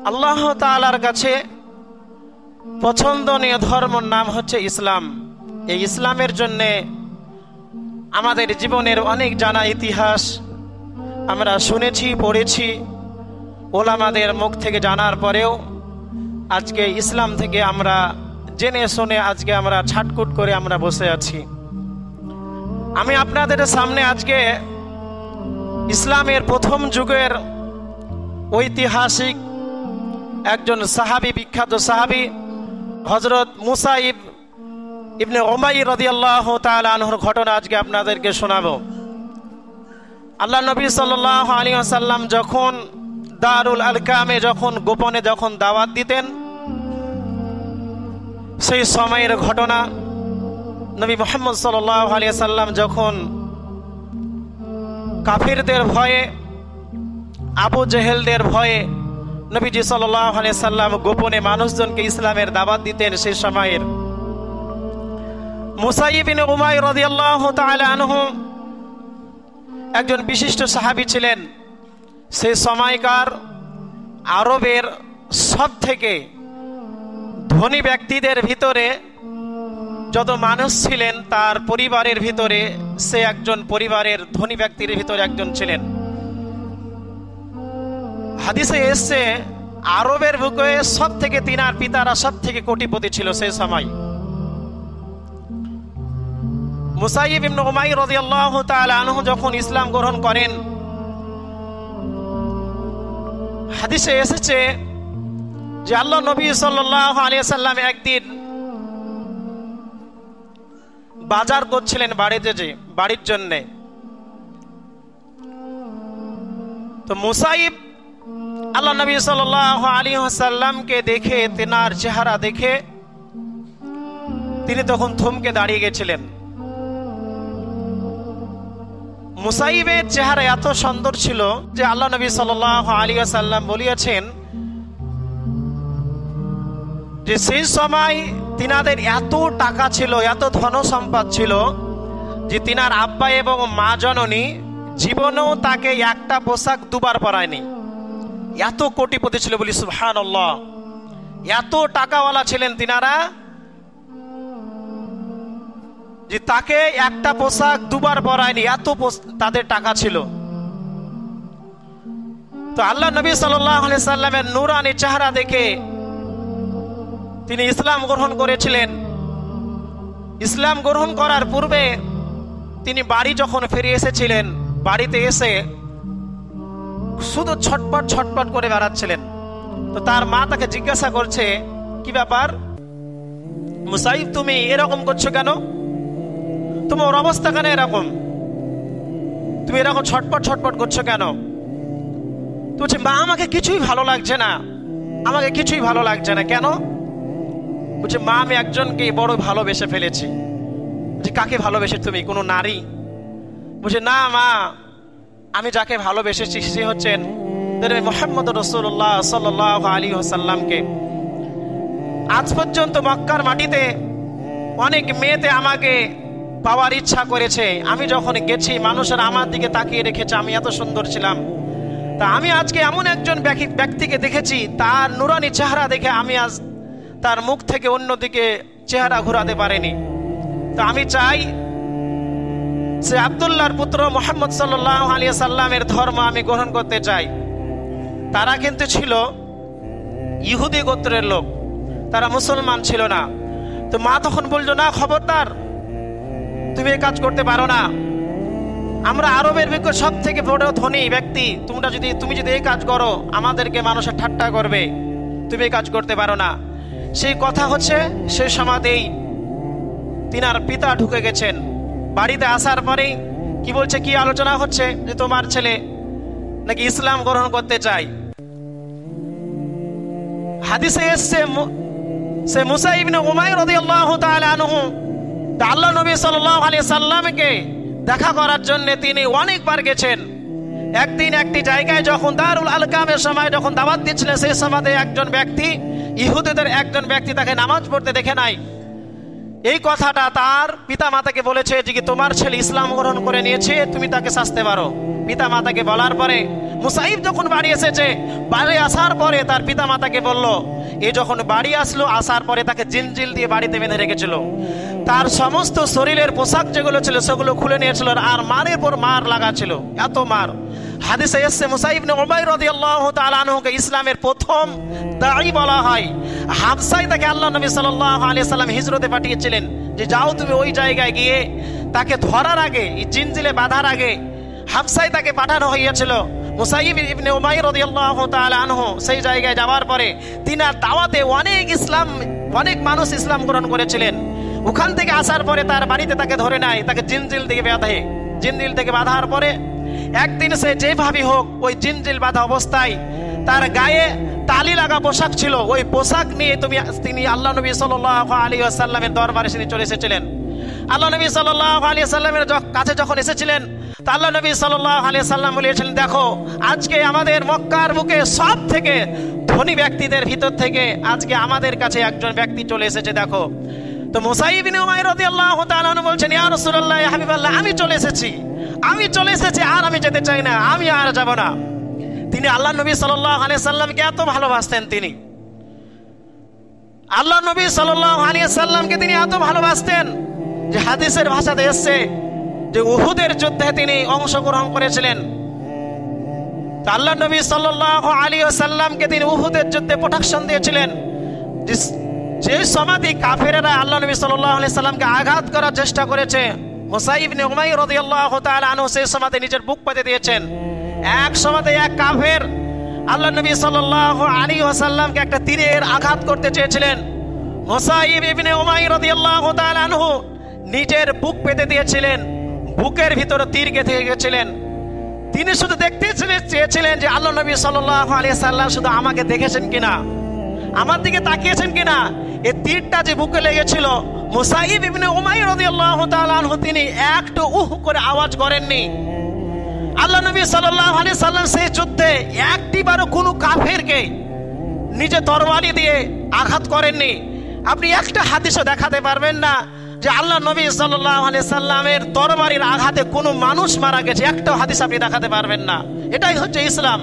আল্লাহ তাআলার কাছে পছন্দনীয় ধর্মের নাম হচ্ছে ইসলাম। এই ইসলামের জন্যে আমাদের জীবনের অনেক জানা ইতিহাস আমরা শুনেছি, পড়েছি, ওলামাদের মুখ থেকে জানার পরেও আজকে ইসলাম থেকে আমরা জেনে শুনে আজকে আমরা ছাটকুট করে আমরা বসে আছি। আমি আপনাদের সামনে আজকে ইসলামের প্রথম যুগের ঐতিহাসিক একজন সাহাবী, বিখ্যাত সাহাবী হযরত মুসাইব ইবনে উমাইর রাদিয়াল্লাহু তাআলা আনহুর ঘটনা আজকে আপনাদেরকে শোনাবো। আল্লাহ নবী সাল্লাল্লাহু আলাইহি ওয়াসাল্লাম যখন দারুল আরকামে গোপনে দাওয়াত দিতেন, সেই সময়ের ঘটনা। নবী মুহাম্মদ সাল্লাল্লাহু আলাইহি ওয়াসাল্লাম যখন কাফিরদের ভয়ে, আবু জেহেলদের ভয়ে নবীজি সাল্লাল্লাহু আলাইহি ওয়াসাল্লাম গোপনে মানুষজনকে ইসলামের দাওয়াত দিতেন, সেই সময়ের মুসাইব ইবনে উমাইর রাদিয়াল্লাহু তাআলা আনহু একজন বিশিষ্ট সাহাবী ছিলেন। সেই সময়কার আরবের সবথেকে ধনী ব্যক্তিদের ভিতরে যত মানুষ ছিলেন তার পরিবারের ভিতরে সে একজন পরিবারের ধনী ব্যক্তির ভিতরে একজন ছিলেন। হাদিসে এসছে আরবের বুকে সব থেকে তিনার পিতারা সব থেকে কোটিপতি ছিল সেই সময়। মুসাইব ইবনে উমাইর রাদিয়াল্লাহু তাআলা আনহু যখন ইসলাম গ্রহণ করেন, হাদিসে এসেছে যে আল্লাহ নবী সাল্লাল্লাহু আলাইহি ওয়াসাল্লাম একদিন বাজার করছিলেন বাড়ির জন্য। তো মুসাইব আল্লাহ নবী সাল্লাল্লাহু আলাইহি ওয়াসাল্লামকে দেখে, তেনার চেহারা দেখে তিনি তখন থমকে দাঁড়িয়ে গেছিলেন। মুসাইবের চেহারা এত সুন্দর ছিল যে আল্লাহ নবী সাল্লাল্লাহু আলাইহি ওয়াসাল্লাম বলিয়েছেন যে সেই সময় তিনাদের এত টাকা ছিল, এত ধন সম্পদ ছিল যে তিনার আব্বা এবং মা জননী জীবনেও তাকে একটা পোশাক দুবার পরায়নি। এত কোটিপতি ছিল, বলি সুবহানাল্লাহ। এত টাকাওয়ালা ছিলেন তিনারা যে তাকে একটা পোশাক দুবার পরায়নি, এত তাদের টাকা ছিল। তো আল্লাহ নবী সাল্লাল্লাহু আলাইহি সাল্লামের নূরানি চেহারা দেখে তিনি ইসলাম গ্রহণ করেছিলেন। ইসলাম গ্রহণ করার পূর্বে তিনি বাড়ি যখন ফিরে এসেছিলেন, বাড়িতে এসে শুধু ছটপট করে বেড়াচ্ছিলেন। তো তার মা তাকে জিজ্ঞাসা করছে, কি ব্যাপার মুসাইব, তুমি এরকম করছো কেন? তোমার অবস্থা কেন এরকম? তুমি এরকম ছটপট করছো কেন? তো বলছে, মা আমাকে কিছুই ভালো লাগছে না, আমাকে কিছুই ভালো লাগছে না। কেন? বলছে, মা আমি একজনকে বড় ভালোবেসে ফেলেছি। বলছে, কাকে ভালোবেসে তুমি? কোনো নারী? বলছে, না মা, আমি যাকে ভালোবেসেছি সে হচ্ছেন মুহাম্মদ রাসূলুল্লাহ সাল্লাল্লাহু আলাইহি ওয়াসাল্লামকে। আজ পর্যন্ত মক্কার মাটিতে অনেক মেয়েতে আমাকে পাওয়ার ইচ্ছা করেছে, আমি যখন গেছি মানুষের আমার দিকে তাকিয়ে রেখেছে, আমি এত সুন্দর ছিলাম। তা আমি আজকে এমন একজন ব্যক্তিকে দেখেছি, তার নুরানি চেহারা দেখে আমি আজ তার মুখ থেকে অন্যদিকে চেহারা ঘোরাতে পারেনি। তো আমি চাই সে আব্দুল্লাহর পুত্র মুহাম্মদ সাল্লাল্লাহু আলাইহি সাল্লামের ধর্ম আমি গ্রহণ করতে চাই। তারা কিন্তু ছিল ইহুদি গোত্রের লোক, তারা মুসলমান ছিল না। তো মা তখন বলল, না খবরদার, তুমি এই কাজ করতে পারো না। আমরা আরবের ভিতর সব থেকে বড় ধনী ব্যক্তি, তুমি যদি এই কাজ করো আমাদেরকে মানুষের ঠাট্টা করবে, তুমি এই কাজ করতে পারো না। সেই কথা হচ্ছে সেই সময়তেই তিনার পিতা ঢুকে গেছেন। বাড়িতে আসার পরেই কি বলছে, কি আলোচনা হচ্ছে যে তোমার ছেলে নাকি ইসলাম গ্রহণ করতে চায়। হাদিসে এসছে সে মুসাইব ইবনে উমাইর রাদিয়াল্লাহু তাআলা আনহু আল্লাহ নবী সাল্লাল্লাহু আলাইহি সাল্লামকে দেখা করার জন্য তিনি অনেকবার গেছেন। একদিন একটি জায়গায় যখন দারুল আরকামের সময় যখন দাওয়াত দিচ্ছিলেন, সেই সময় একজন ব্যক্তি, ইহুদিদের একজন ব্যক্তি তাকে নামাজ পড়তে দেখে নাই। এই কথাটা তার পিতা মাতাকে বলেছে যে তোমার ছেলে ইসলাম গ্রহণ করে নিয়েছে, তুমি তাকে শাস্তি পারো। পিতা মাতাকে বলার পরে মুসাইব যখন বাড়ি এসেছে, বাড়ি আসার পরে তার পিতামাতাকে বলল, এ যখন বাড়ি আসলো, আসার পরে তাকে জিনজিল দিয়ে বাড়িতে বেঁধে রেখেছিল। তার সমস্ত শরীরের পোশাক যেগুলো ছিল সেগুলো খুলে নিয়েছিল, আর মারের পর মার লাগাছিল, এত মার। হাদিসে এসেছে মুসাইব ইবনে উমাইর রাদিয়াল্লাহু তাআলা আনহুকে ইসলামের প্রথম দাঈ বলা হয়। হাবসায় তাকে আল্লাহ নবী সাল্লাল্লাহু আলাইহি সাল্লাম হিজরতে পাঠিয়েছিলেন, যে যাও তুমি ওই জায়গায় গিয়ে তাকে ধরার আগে, এই জিনজিলে বাঁধার আগে হাবসায় তাকে পাঠানো হয়েছিল। মুসাইব ইবনে উমাইর রাদিয়াল্লাহু তাআলা আনহু সেই জায়গায় যাওয়ার পরে তিনার দাওয়াতে অনেক মানুষ ইসলাম গ্রহণ করেছিলেন। ওখান থেকে আসার পরে তার বাড়িতে তাকে ধরে নেয়, তাকে জিনজিল থেকে বাঁধে। জিনজিল থেকে বাঁধার পরে একদিন সে যেভাবে হোক ওই জিনজিল বাঁধা অবস্থায় তার গায়ে তালি লাগা পোশাক ছিল, ওই পোশাক নিয়ে তিনি আল্লাহ নবী সাল্লাল্লাহু আলাইহি ওয়াসাল্লামের দরবারে চলে এসেছিলেন। আল্লাহ নবী সাল্লাল্লাহু আলাইহি ওয়াসাল্লামের কাছে যখন এসেছিলেন, তা আল্লাহ নবী সাল্লাল্লাহু আলাইহি ওয়াসাল্লাম বলেছিলেন, দেখো আজকে আমাদের মক্কার বুকে সব থেকে ধনী ব্যক্তিদের ভিতর থেকে আজকে আমাদের কাছে একজন ব্যক্তি চলে এসেছে, দেখো। তো মুসাইব ইবনে উমাইর রাদিয়াল্লাহু তাআলা আনহু বলছেন, ইয়া রাসূলুল্লাহ, ইয়া হাবিবাল্লাহ, আমি চলে এসেছি, আর আমি যেতে চাই না, আমি আর যাব না। তিনি আল্লাহ নবী সাল্লাল্লাহু আলাইহি সাল্লামকে এত ভালোবাসতেন, তিনি আল্লাহ নবী সাল্লাল্লাহু আলাইহি সাল্লামকে তিনি এত ভালোবাসতেন যে হাদিসের ভাষাতে এসেছে যে উহুদের যুদ্ধে তিনি অংশগ্রহণ করেছিলেন। আল্লাহ নবী সাল্লাল্লাহু আলাইহি সাল্লামকে তিনি উহুদের যুদ্ধে প্রোটেকশন দিয়েছিলেন। যে সমাধি কাফেরেরা আল্লাহ নবী সাল্লাল্লাহু আলাইহি সাল্লামকে আঘাত করার চেষ্টা করেছে, মুসাইব ইবনে উমাইর রাদিয়াল্লাহু তাআলা আনহু সেই সমাধি নিজের বুক পেতে দিয়েছেন। এক সমাধি এক কাফের আল্লাহ নবী সাল্লাল্লাহু আলাইহি ওয়াসাল্লামকে একটা তীরের আঘাত করতে চেয়েছিলেন। মুসাইব ইবনে উমাইর রাদিয়াল্লাহু তাআলা আনহু নিজের বুক পেতে দিয়েছিলেন, বুকের ভিতরে তীর গেঁথে গেছিলেন। তিনি শুধু দেখতে চেয়েছিলেন যে আল্লাহ নবী সাল্লাল্লাহু আলাইহি সাল্লাম শুধু আমাকে দেখেছেন কিনা, আমার দিকে তাকিয়েছেন কিনা। এই তীরটা যে বুকে লেগেছিল, মুসাইব ইবনে উমাইর রাদিয়াল্লাহু তাআলা আনহু তিনি একটু করে আওয়াজ করেননি। আল্লাহ নবী সাল্লাল্লাহু আলাইহি সাল্লাম সেই যুদ্ধে একটিবারও কোনো কাফেরকে নিজে তরবারি দিয়ে আঘাত করেননি। আপনি একটা হাদিসও দেখাতে পারবেন না যে আল্লাহ নবী সাল্লাল্লাহু আলাইহি সাল্লামের তরবারির আঘাতে কোনো মানুষ মারা গেছে, একটা হাদিস আপনি দেখাতে পারবেন না। এটাই হচ্ছে ইসলাম।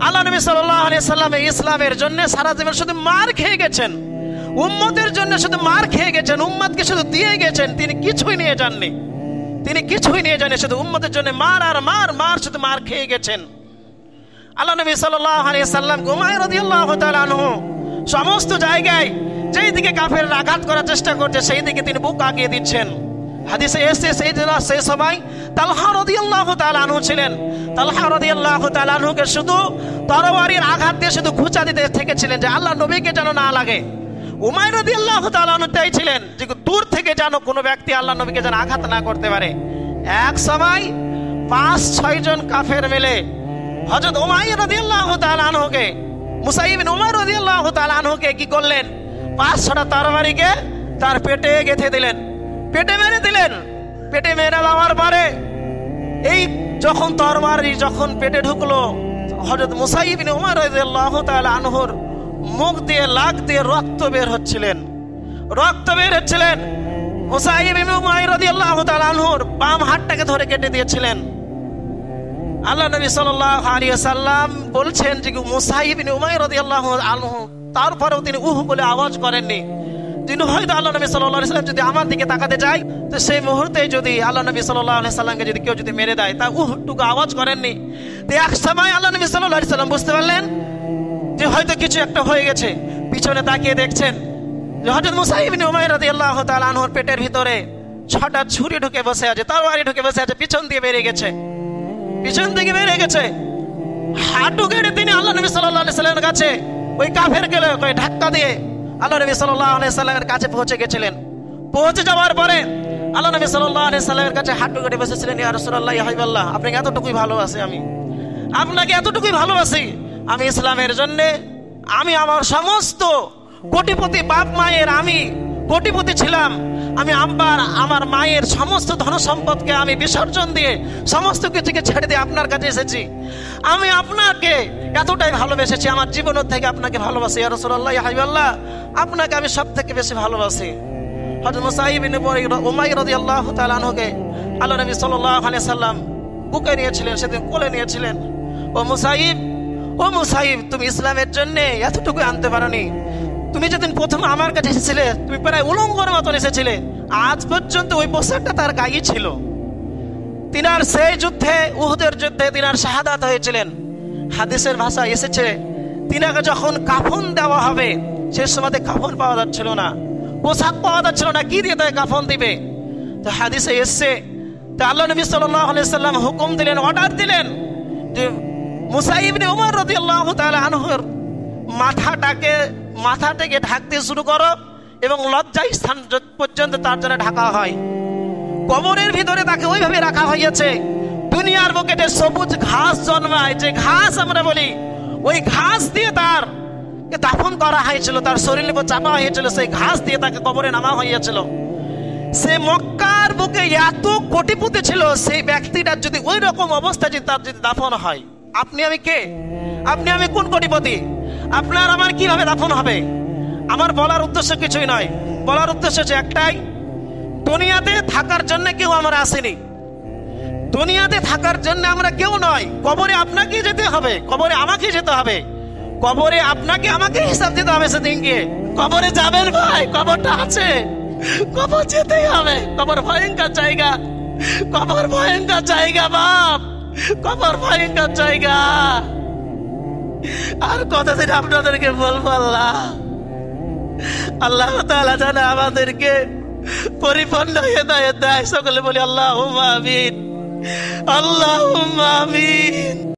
আল্লাহ নবী সাল্লাল্লাহু আলাইহি সাল্লাম ইসলামের জন্য সারা জীবন শুধু মার খেয়ে গেছেন, উম্মতের জন্য শুধু মার খেয়ে গেছেন, উম্মতকে শুধু দিয়ে গেছেন, তিনি কিছুই নিয়ে যাননি। শুধু উম্মতের জন্য মার আর মার শুধু মার খেয়ে গেছেন। আল্লাহ নবী সাল্লাল্লাহু আলাইহি সাল্লাম উমাইর রাদিয়াল্লাহু তাআলা আনহু সমস্ত জায়গায় যেই দিকে কাফেররা আঘাত করার চেষ্টা করছে সেই দিকে তিনি বুক আগিয়ে দিচ্ছেন। হাদিসে এসেছে সেই সময় তালহা রাদিয়াল্লাহু তাআলা আনহু ছিলেন। তালহা রাদিয়াল্লাহু তাআলা আনহুকে শুধু তরবারির আঘাত দিয়ে শুধু খুঁচা দিতে থেকেছিলেন যে আল্লাহ নবীকে যেন না লাগে। উমাইর রাদিয়াল্লাহু তাআলা আনহু তাই ছিলেন যে দূর থেকে যেন কোনো ব্যক্তি আল্লাহ নবীকে যেন আঘাত না করতে পারে। এক সময় 5-6 জন কাফের মিলে হযরত উমাইর রাদিয়াল্লাহু তাআলা আনহুকে, মুসাইব ইবনে উমাইর রাদিয়াল্লাহু তাআলা আনহুকে কি করলেন, 5-6টা তরবারিকে তার পেটে গেঁথে দিলেন, পেটে মেরে দিলেন। পেটে মেরে দেওয়ার পরে এই যখন তরবারি যখন পেটে ঢুকলো, হযরত মুসাইব ইবনে উমাইর রাদিয়াল্লাহু তাআলা আনহুর মুখ দিয়ে লাগ দিয়ে রক্ত বের হচ্ছিলেন। মুসাইব ইবনে উমাইর রাদিয়াল্লাহু তাআলা আনহুর বাম হাতটাকে ধরে কেটে দিয়েছিলেন। আল্লাহ নবী সাল্লাল্লাহু আলাইহি ওয়াসাল্লাম বলছেন যে মুসাইব ইবনে উমাইর রাদিয়াল্লাহু আনহু তারপরেও তিনি বলে আওয়াজ করেননি। তিনি হয়তো আল্লাহ নবী সাল্লাল্লাহু আলাইহি ওয়াসাল্লাম যদি আমার দিকে তাকাতে যায় তো সেই মুহূর্তে যদি আল্লাহ নবী সাল্লাল্লাহু আলাইহি ওয়াসাল্লামকে যদি কেউ যদি মেরে দেয়, তা টুকু আওয়াজ করেননি। তো এক সময় আল্লাহ নবী সাল্লাল্লাহু আলাইহি ওয়াসাল্লাম বুঝতে পারলেন যে হয়তো কিছু একটা হয়ে গেছে। পিছনে তাকিয়ে দেখছেন যে হযরত মুসাইব ইবনে উমাইর রাদিয়াল্লাহু তাআলা আনহুর পেটের ভিতরে 6টা ছুরি ঢুকে বসে আছে, তরবারি ঢুকে বসে আছে, পিছন থেকে বেরিয়ে গেছে। হাঁটু কেটে তিনি আল্লাহ নবী সাল্লাল্লাহু আলাইহি সাল্লামের কাছে ওই কাফেরকে ধাক্কা দিয়ে আল্লাহ নবী সাল্লাল্লাহু আলাইহি সাল্লামের কাছে পৌঁছে গেছিলেন। পৌঁছে যাওয়ার পরে আল্লাহ নবী সাল্লাল্লাহু আলাইহি সাল্লামের কাছে হাঁটু কেটে বসেছিলেন, ইয়া রাসূলুল্লাহ, ইয়া হাবিবাল্লাহ, আপনাকে এতটুকুই ভালোবাসি, আমি ইসলামের জন্য আমি আমার সমস্ত কোটিপতি বাপ মায়ের আমি কোটিপতি ছিলাম, আমি আমার মায়ের সমস্ত ধন সম্পদকে আমি বিসর্জন দিয়ে সমস্ত কিছুকে ছেড়ে দিয়ে আপনার কাছে এসেছি। আমি আপনাকে এতটাই ভালোবেসেছি, আমার জীবনের থেকে আপনাকে ভালোবাসি, ইয়া রাসূলুল্লাহ, ইয়া হাবিবাল্লাহ, আপনাকে আমি সব থেকে বেশি ভালোবাসি। হযরত মুসাইব ইবনে উমাইর রাদিয়াল্লাহু তাআলা আনহুকে আল্লাহ নবী সাল্লাল্লাহু আলাইহি সাল্লাম বুকে নিয়েছিলেন, সেদিন কোলে নিয়েছিলেন। ও মুসাইব, ও মুসাইব, তুমি ইসলামের জন্য এতটুকু আনতে পারোনি। তুমি যেদিন প্রথম আমার কাছে এসেছিলে তুমি প্রায় উলঙ্গর মতন এসেছিলে, আজ পর্যন্ত ওই পোশাকটা তার গায়ে ছিল। তিনার সেই যুদ্ধে, উহুদের যুদ্ধে তিনার শাহাদাত হয়েছিলেন। হাদিসের ভাষা এসেছে তিনাকে যখন কাফন দেওয়া হবে সে সময় কাফন পাওয়া যাচ্ছিল না, পোশাক পাওয়া যাচ্ছিল না, কি দিয়ে তাকে কাফন দিবে। তো হাদিসে এসছে, তো আল্লাহ নবী সাল্লাল্লাহু আলাইহি সাল্লাম হুকুম দিলেন, অর্ডার দিলেন যে মুসাইব ইবনে উমর রাদিয়াল্লাহু তাআলা আনহুর মাথাটাকে ঢাকতে শুরু করো এবং লজ্জা স্থান পর্যন্ত তার জন্য ঢাকা হয়। কবরের ভিতরে তাকে ওইভাবে রাখা হয়েছে, দুনিয়ার বুকে যে সবুজ ঘাস জন্মায়, যে ঘাস আমরা বলি, ওই ঘাস দিয়ে তার দাফন করা হয়েছিল, তার শরীরের উপর চাপা হয়েছিল, সেই ঘাস দিয়ে তাকে কবরে নামা হয়েছিল। সে মক্কার বুকে এত কোটিপতি ছিল, সেই ব্যক্তিটার যদি ওই রকম অবস্থা যদি তার যদি দাফন হয়, আপনি আমি কে? আপনি আমি কোন কোটিপতি? আপনার আমার কিভাবে দাফন হবে? আমার বলার উদ্দেশ্য কিছুই নয়, বলার উদ্দেশ্য হচ্ছে একটাই, দুনিয়াতে থাকার জন্য কেউ আমরা আসেনি, দুনিয়াতে থাকার জন্য আমরা কেউ নয়। কবরে আপনাকে যেতে হবে, কবরে আমাকে যেতে হবে, কবরে আপনাকে আমাকে হিসাব দিতে হবে। সেদিন গিয়ে কবরে যাবেন ভাই, কবরটা আছে, কবর যেতেই হবে। কবর ভয়ঙ্কর জায়গা, কবর ভয়ঙ্কর জায়গা বাপ, কবর ভয়ঙ্কর জায়গা। আর কতদিন আপনাদেরকে বলবো? আল্লাহ তাআলা যেন আমাদেরকে পরিপূর্ণ হিদায়াত দেয়। সকলে বলি আল্লাহুম্মা আমিন, আল্লাহুম্মা আমিন।